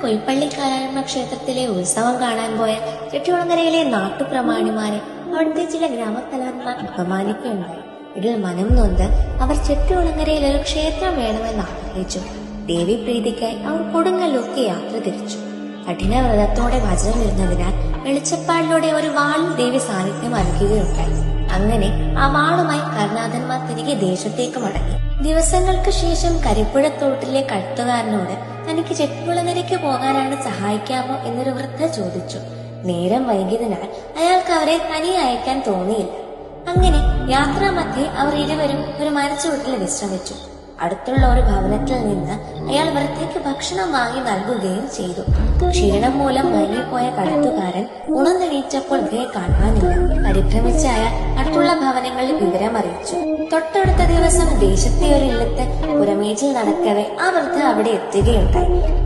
കൊയ്പ്പള്ളി കാരായമ്മ ക്ഷേത്രത്തിലെ ഉത്സവം കാണാൻ പോയ ചെട്ടികുളങ്ങരയിലെ നാട്ടുപ്രമാണിമാരെ അവിടുത്തെ ചില ഗ്രാമത്തലവന്മാർ അപമാനിക്കുകയുണ്ടായി. ഇതിൽ മനം നൊന്ത് അവർ ചെട്ടികുളങ്ങരയിൽ ഒരു ക്ഷേത്രം വേണമെന്ന് ആഗ്രഹിച്ചു. ദേവി പ്രീതിക്കായി അവർ കൊടുങ്ങല്ലൂർക്ക് യാത്ര തിരിച്ചു. കഠിനവ്രതത്തോടെ വചനം ഇരുന്നതിനാൽ വെളിച്ചപ്പാടിലൂടെ ഒരു വാളിൽ ദേവി സാന്നിധ്യം അറിയിക്കുകയുണ്ടായി. അങ്ങനെ ആ വാളുമായി കർണാഥന്മാർ തിരികെ ദേശത്തേക്ക് മടങ്ങി. ദിവസങ്ങൾക്ക് ശേഷം കരിപ്പുഴത്തോട്ടിലെ കഴുത്തുകാരനോട് തനിക്ക് ചെട്ടികുളങ്ങരയ്ക്ക് പോകാനാണ് സഹായിക്കാമോ എന്നൊരു വൃദ്ധ ചോദിച്ചു. നേരം വൈകിയതിനാൽ അയാൾക്ക് അവരെ തനിയെ അയക്കാൻ തോന്നിയില്ല. അങ്ങനെ യാത്രാമധ്യേ അവർ ഇരുവരും ഒരു മരച്ചുവട്ടിൽ വിശ്രമിച്ചു. അടുത്തുള്ള ഒരു ഭവനത്തിൽ നിന്ന് അയാൾ വൃദ്ധയ്ക്ക് ഭക്ഷണം വാങ്ങി നൽകുകയും ചെയ്തു. ക്ഷീണം മൂലം മയങ്ങിപ്പോയ കടത്തുകാരൻ ഉണർന്നെണീറ്റപ്പോൾ ഇവയെ കാണാനില്ല. പരിഭ്രമിച്ച അയാൾ അടുത്തുള്ള ഭവനങ്ങളിൽ വിവരമറിയിച്ചു. തൊട്ടടുത്ത ദിവസം ദേശത്തെ ഒരു ഇല്ലത്ത് പുറമേറ്റിൽ നടക്കവെ ആ വൃദ്ധ അവിടെ എത്തുകയുണ്ടായി.